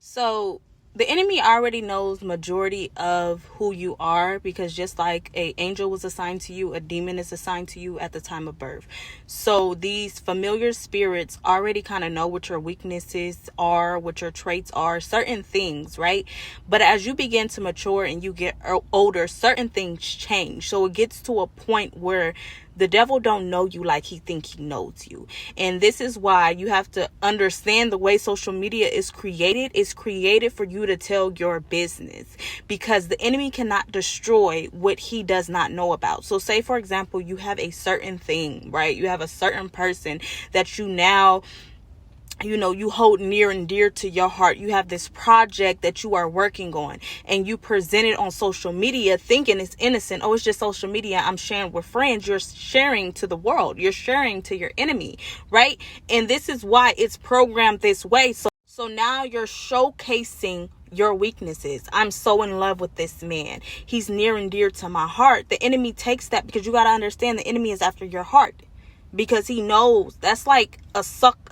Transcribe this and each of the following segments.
So the enemy already knows majority of who you are, because just like a angel was assigned to you, a demon is assigned to you at the time of birth. So these familiar spirits already kind of know what your weaknesses are, what your traits are, certain things, right? But as you begin to mature and you get older, certain things change. So it gets to a point where the devil don't know you like he think he knows you. And this is why you have to understand the way social media is created. It's created for you to tell your business, because the enemy cannot destroy what he does not know about. So say, for example, you have a certain thing, right? You have a certain person that you now you hold near and dear to your heart. You have this project that you are working on, and you present it on social media thinking it's innocent. Oh, it's just social media. I'm sharing with friends. You're sharing to the world. You're sharing to your enemy, right? And this is why it's programmed this way. So now you're showcasing your weaknesses. I'm so in love with this man. He's near and dear to my heart. The enemy takes that, because you got to understand the enemy is after your heart. Because he knows that's like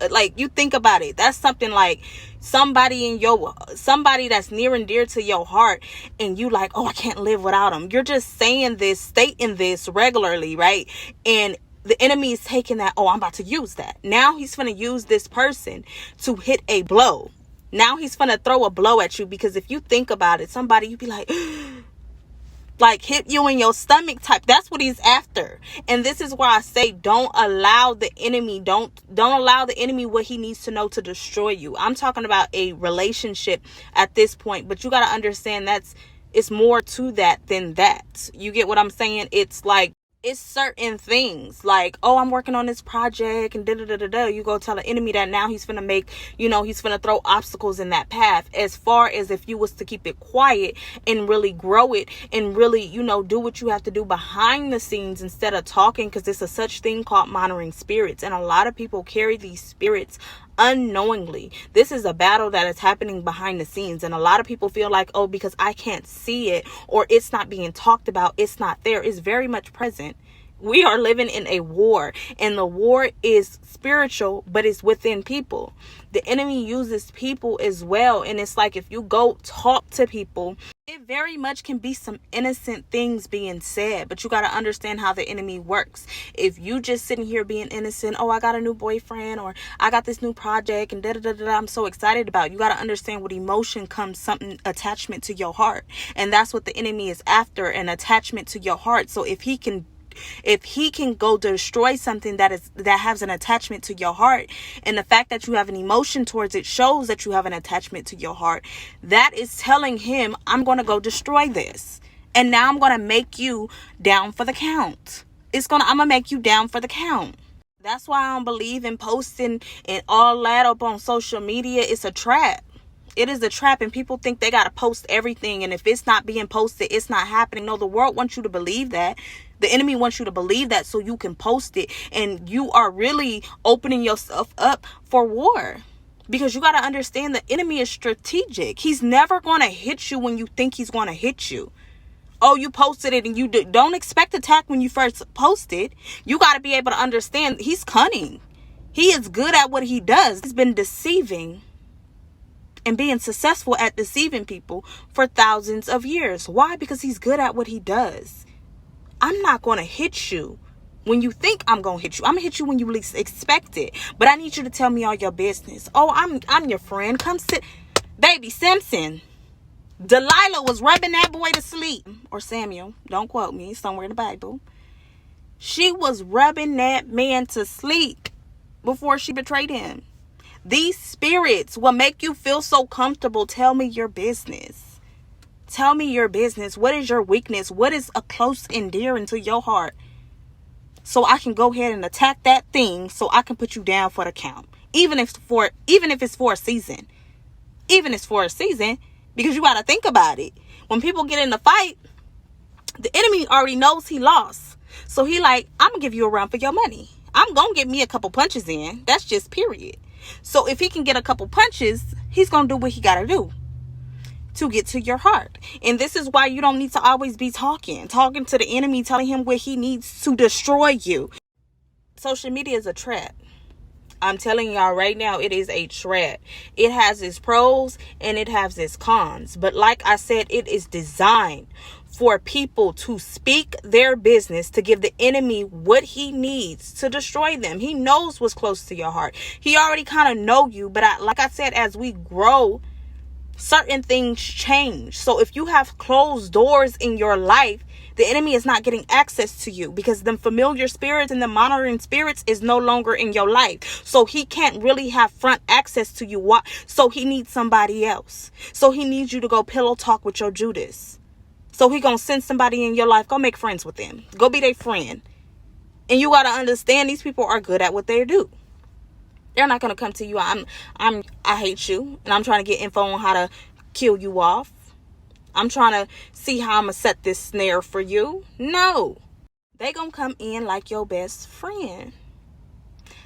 like you think about it, that's something like somebody that's near and dear to your heart, and you like, oh, I can't live without him. You're just saying this, stating this regularly, right? And the enemy is taking that, oh, I'm about to use that. Now he's going to use this person to hit a blow. Now he's going to throw a blow at you, because if you think about it, somebody, you'd be like hit you in your stomach type. That's what he's after. And this is why I say don't allow the enemy what he needs to know to destroy you. I'm talking about a relationship at this point, but you got to understand it's more to that than that. You get what I'm saying? It's like, it's certain things like, oh, I'm working on this project and da-da-da-da-da. You go tell the enemy that now he's finna he's finna throw obstacles in that path. As far as if you was to keep it quiet and really grow it and really, do what you have to do behind the scenes instead of talking, because there's a such thing called monitoring spirits. And a lot of people carry these spirits unknowingly. This is a battle that is happening behind the scenes, and a lot of people feel like, oh, because I can't see it or it's not being talked about, it's not there. It's very much present. We are living in a war, and the war is spiritual, but it's within people. The enemy uses people as well, and it's like, if you go talk to people, it very much can be some innocent things being said, but you got to understand how the enemy works. If you just sitting here being innocent, oh, I got a new boyfriend, or I got this new project, and I'm so excited about. You got to understand, with emotion comes something, attachment to your heart, and that's what the enemy is after, an attachment to your heart. So if he can go destroy something that has an attachment to your heart, and the fact that you have an emotion towards it shows that you have an attachment to your heart, that is telling him, I'm going to go destroy this, and now I'm going to make you down for the count. I'm going to make you down for the count. That's why I don't believe in posting and all that up on social media. It's a trap. It is a trap, and people think they got to post everything, and if it's not being posted, it's not happening. No, the world wants you to believe that. The enemy wants you to believe that so you can post it, and you are really opening yourself up for war, because you got to understand the enemy is strategic. He's never going to hit you when you think he's going to hit you. Oh, you posted it, and you don't expect attack when you first posted. You got to be able to understand he's cunning. He is good at what he does. He's been deceiving and being successful at deceiving people for thousands of years. Why? Because he's good at what he does. I'm not going to hit you when you think I'm going to hit you. I'm going to hit you when you least expect it. But I need you to tell me all your business. Oh, I'm your friend. Come sit. Baby Simpson. Delilah was rubbing that boy to sleep. Or Samuel. Don't quote me. Somewhere in the Bible. She was rubbing that man to sleep before she betrayed him. These spirits will make you feel so comfortable. Tell me your business. Tell me your business. What is your weakness? What is a close and dear into your heart? So I can go ahead and attack that thing, so I can put you down for the count. Even if it's for a season. Even if it's for a season, because you got to think about it. When people get in a fight, the enemy already knows he lost. So he like, I'm going to give you a run for your money. I'm going to get me a couple punches in. That's just period. So if he can get a couple punches, he's going to do what he got to do to get to your heart. And this is why you don't need to always be talking to the enemy, telling him what he needs to destroy you. Social media is a trap. I'm telling y'all right now, it is a trap. It has its pros and it has its cons. But like I said, it is designed for people to speak their business, to give the enemy what he needs to destroy them. He knows what's close to your heart. He already kind of know you. But like I said, as we grow, certain things change. So if you have closed doors in your life, the enemy is not getting access to you, because them familiar spirits and the monitoring spirits is no longer in your life. So he can't really have front access to you. Why? So he needs somebody else. So he needs you to go pillow talk with your Judas. So he gonna send somebody in your life. Go make friends with them. Go be their friend. And you gotta understand, these people are good at what they do. They're not gonna come to you. I hate you, and I'm trying to get info on how to kill you off. I'm trying to see how I'm going to set this snare for you. No. They going to come in like your best friend.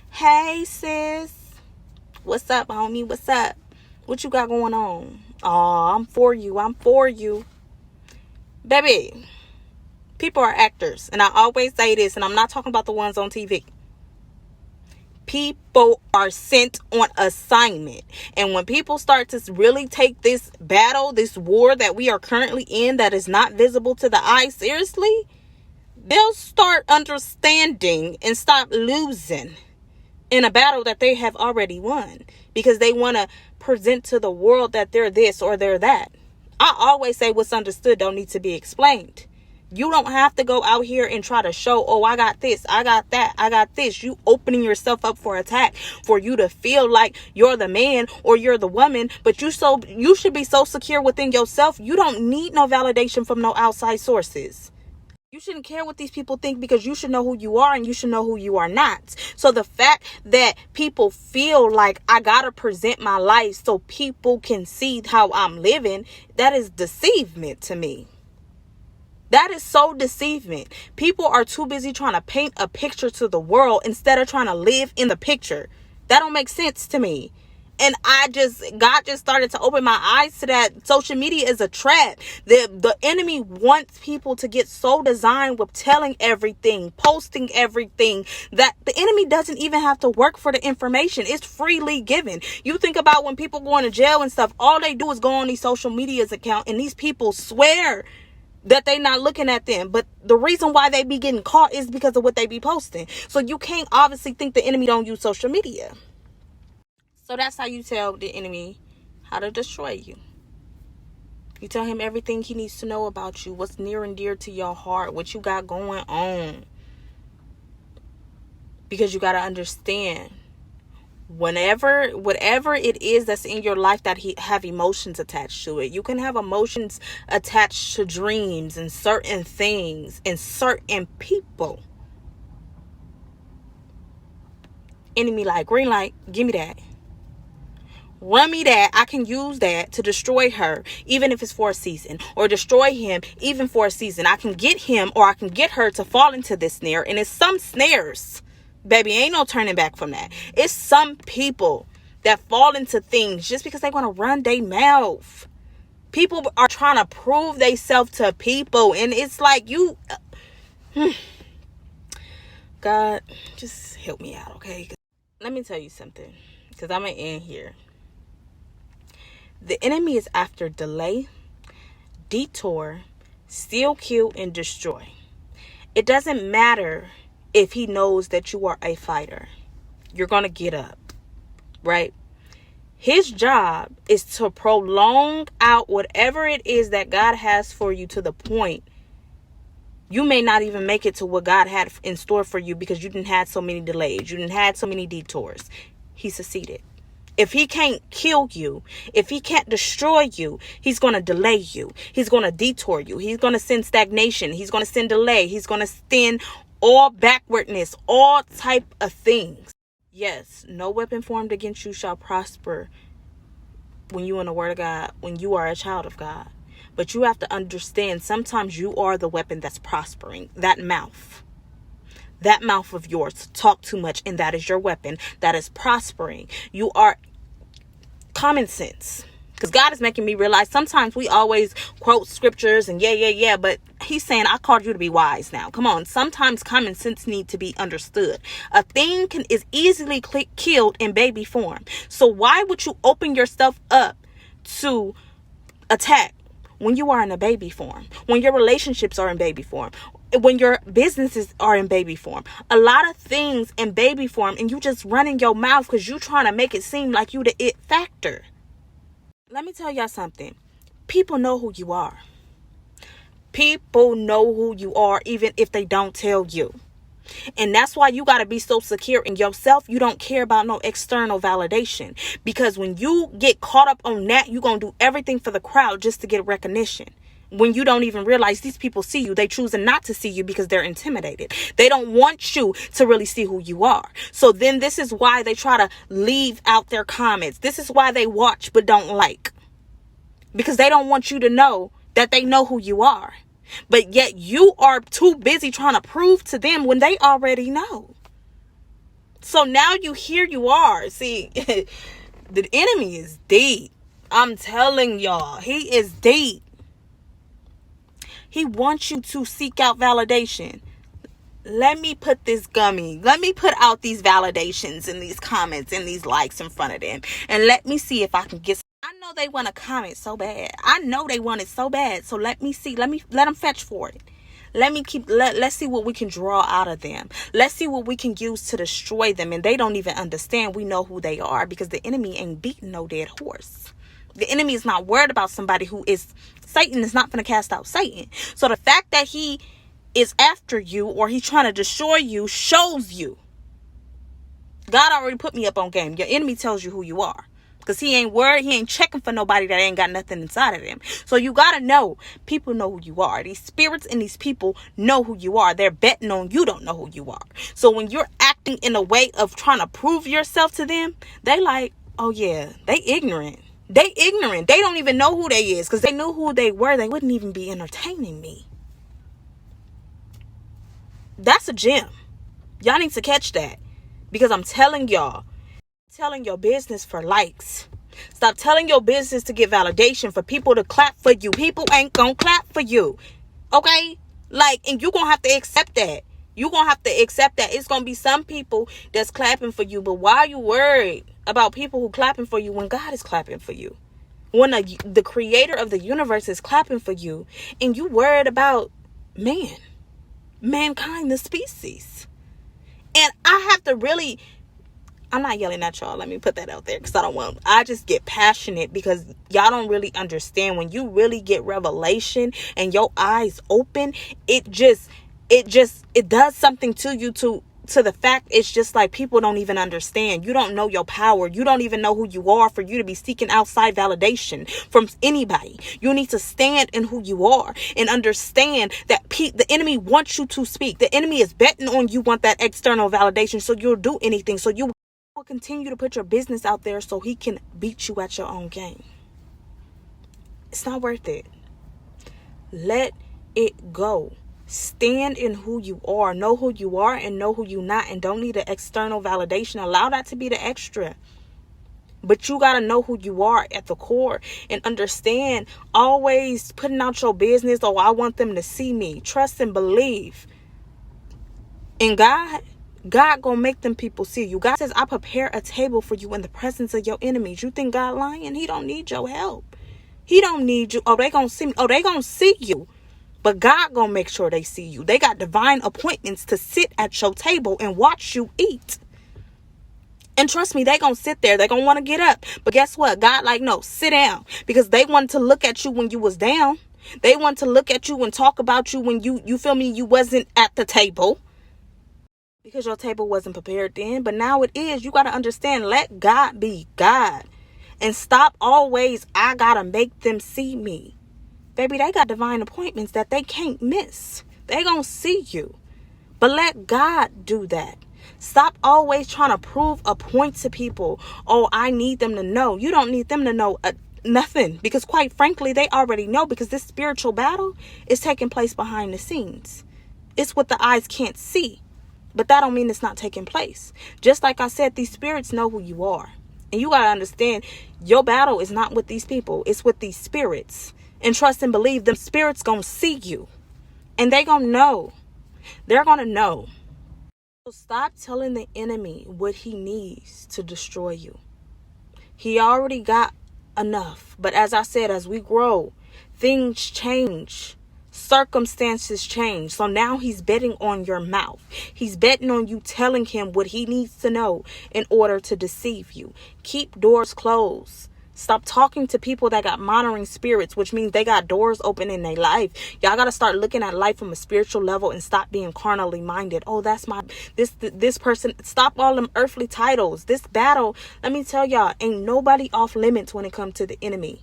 Hey, sis. What's up, homie? What's up? What you got going on? Oh, I'm for you. I'm for you. Baby, people are actors. And I always say this, and I'm not talking about the ones on TV. People are sent on assignment. And when people start to really take this battle, this war that we are currently in, that is not visible to the eye, seriously, they'll start understanding and stop losing in a battle that they have already won, because they want to present to the world that they're this or they're that. I always say what's understood don't need to be explained. You don't have to go out here and try to show, oh, I got this, I got that, I got this. You opening yourself up for attack, for you to feel like you're the man or you're the woman. But you should be so secure within yourself. You don't need no validation from no outside sources. You shouldn't care what these people think, because you should know who you are and you should know who you are not. So the fact that people feel like I gotta present my life so people can see how I'm living, that is deceivement to me. That is so deceiving. People are too busy trying to paint a picture to the world instead of trying to live in the picture. That don't make sense to me. And God just started to open my eyes to that. Social media is a trap. The enemy wants people to get so designed with telling everything, posting everything, that the enemy doesn't even have to work for the information. It's freely given. You think about when people go into jail and stuff, all they do is go on these social media's account, and these people swear that they not looking at them. But the reason why they be getting caught is because of what they be posting. So you can't obviously think the enemy don't use social media. So that's how you tell the enemy how to destroy you. You tell him everything he needs to know about you, what's near and dear to your heart, what you got going on. Because you got to understand, whatever it is that's in your life that have emotions attached to it. You can have emotions attached to dreams and certain things and certain people. Enemy like, green light, give me that. Run me that. I can use that to destroy her, even if it's for a season, or destroy him even for a season. I can get him or I can get her to fall into this snare. And it's some snares, baby, ain't no turning back from that. It's some people that fall into things just because they want to run their mouth. People are trying to prove themselves to people. And it's like, God, just help me out, okay? Let me tell you something, because I'm going to end here. The enemy is after delay, detour, steal, kill, and destroy. It doesn't matter if he knows that you are a fighter. You're going to get up, right? His job is to prolong out whatever it is that God has for you, to the point you may not even make it to what God had in store for you, because you didn't have so many delays. You didn't have so many detours. He succeeded. If he can't kill you, if he can't destroy you, he's going to delay you. He's going to detour you. He's going to send stagnation. He's going to send delay. He's going to send all backwardness, all type of things. Yes, no weapon formed against you shall prosper when you in the word of God, when you are a child of God. But you have to understand, sometimes you are the weapon that's prospering. That mouth of yours, talk too much, and that is your weapon that is prospering. You are common sense. Because God is making me realize sometimes we always quote scriptures and yeah. But He's saying, I called you to be wise now. Come on. Sometimes common sense needs to be understood. A thing is easily killed in baby form. So why would you open yourself up to attack when you are in a baby form, when your relationships are in baby form, when your businesses are in baby form? A lot of things in baby form, and you just running your mouth because you trying to make it seem like you the it factor. Let me tell y'all something. People know who you are. People know who you are, even if they don't tell you. And that's why you got to be so secure in yourself. You don't care about no external validation. Because when you get caught up on that, you're going to do everything for the crowd just to get recognition. When you don't even realize these people see you, they choosing not to see you because they're intimidated. They don't want you to really see who you are. So then this is why they try to leave out their comments. This is why they watch but don't like. Because they don't want you to know that they know who you are. But yet you are too busy trying to prove to them when they already know. So now here you are. See, the enemy is deep. I'm telling y'all, he is deep. He wants you to seek out validation. Let me put out these validations and these comments and these likes in front of them. And let me see if I can get. I know they want to comment so bad. I know they want it so bad. So let me see. Let them fetch for it. Let's see what we can draw out of them. Let's see what we can use to destroy them. And they don't even understand we know who they are, because the enemy ain't beating no dead horse. The enemy is not worried about somebody who is Satan is not going to cast out Satan. So the fact that he is after you or he's trying to destroy you shows you God already put me up on game. Your enemy tells you who you are. Because he ain't worried. He ain't checking for nobody that ain't got nothing inside of them. So you got to know. People know who you are. These spirits and these people know who you are. They're betting on you don't know who you are. So when you're acting in a way of trying to prove yourself to them, they like, oh yeah, they ignorant. They ignorant. They don't even know who they is. Because they knew who they were, they wouldn't even be entertaining me. That's a gem. Y'all need to catch that. Because I'm telling y'all, telling your business for likes. Stop telling your business to get validation for people to clap for you. People ain't gonna clap for you. Okay? And you're gonna have to accept that. You're gonna have to accept that. It's gonna be some people that's clapping for you. But why are you worried about people who clapping for you when God is clapping for you? When the creator of the universe is clapping for you, and you worried about mankind, the species. And I have to really, I'm not yelling at y'all. Let me put that out there, because I just get passionate, because y'all don't really understand. When you really get revelation and your eyes open, it does something to you, to the fact it's just like people don't even understand. You don't know your power. You don't even know who you are for you to be seeking outside validation from anybody. You need to stand in who you are and understand that the enemy wants you to speak. The enemy is betting on you want that external validation, so you'll do anything. So you will continue to put your business out there so he can beat you at your own game. It's not worth it. Let it go. Stand in who you are. Know who you are and know who you're not, and don't need an external validation. Allow that to be the extra. But you got to know who you are at the core and understand. Always putting out your business, oh, I want them to see me. Trust and believe in God. God gonna make them people see you. God says, I prepare a table for you in the presence of your enemies. You think God lying? He don't need your help. He don't need you. Oh, they gonna see me. Oh, they gonna see you. But God gonna make sure they see you. They got divine appointments to sit at your table and watch you eat. And trust me, they gonna sit there. They gonna want to get up. But guess what? God no, sit down. Because they wanted to look at you when you was down. They want to look at you and talk about you when you feel me, you wasn't at the table. Because your table wasn't prepared then. But now it is. You got to understand, let God be God. And stop always, I got to make them see me. Baby, they got divine appointments that they can't miss. They gonna see you. But let God do that. Stop always trying to prove a point to people. Oh, I need them to know. You don't need them to know nothing. Because quite frankly, they already know. Because this spiritual battle is taking place behind the scenes. It's what the eyes can't see. But that don't mean it's not taking place. Just like I said, these spirits know who you are. And you got to understand, your battle is not with these people. It's with these spirits. And trust and believe them spirits gonna see you. And they gonna know. They're gonna know. So stop telling the enemy what he needs to destroy you. He already got enough. But as I said, as we grow, things change. Circumstances change. So now he's betting on your mouth. He's betting on you telling him what he needs to know in order to deceive you. Keep doors closed. Stop talking to people that got monitoring spirits, which means they got doors open in their life. Y'all got to start looking at life from a spiritual level and stop being carnally minded. Oh, that's my, this person. Stop all them earthly titles. This battle, let me tell y'all, ain't nobody off limits when it comes to the enemy.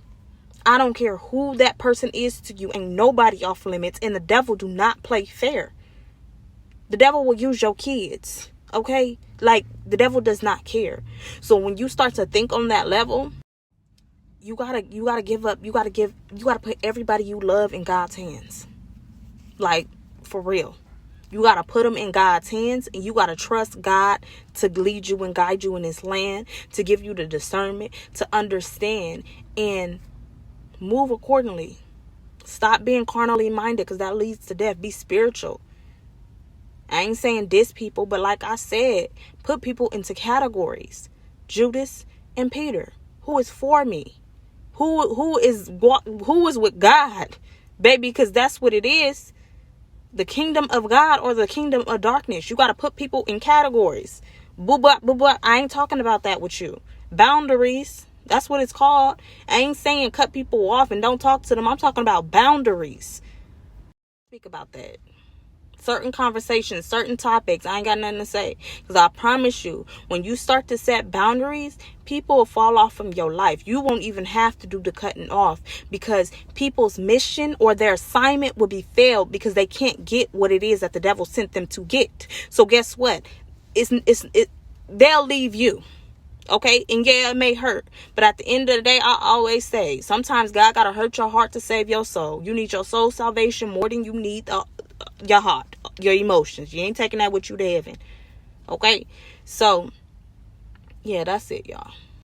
I don't care who that person is to you. Ain't nobody off limits. And the devil do not play fair. The devil will use your kids. Okay? Like, the devil does not care. So when you start to think on that level, you gotta give up. You gotta put everybody you love in God's hands. Like, for real. You gotta put them in God's hands, and you gotta trust God to lead you and guide you in this land, to give you the discernment, to understand and move accordingly. Stop being carnally minded, because that leads to death. Be spiritual. I ain't saying diss people, but like I said, put people into categories. Judas and Peter. Who is for me? Who is with God, baby? Because that's what it is. The kingdom of God or the kingdom of darkness. You got to put people in categories. Boo blah. I ain't talking about that with you. Boundaries. That's what it's called. I ain't saying cut people off and don't talk to them. I'm talking about boundaries. Speak about that. Certain conversations, certain topics, I ain't got nothing to say. Because I promise you, when you start to set boundaries, people will fall off from your life. You won't even have to do the cutting off, because people's mission or their assignment will be failed because they can't get what it is that the devil sent them to get. So guess what? They'll leave you. Okay, and yeah, it may hurt, but at the end of the day, I always say, sometimes God gotta hurt your heart to save your soul. You need your soul salvation more than you need your heart, your emotions. You ain't taking that with you to heaven. Okay, so yeah, that's it, y'all.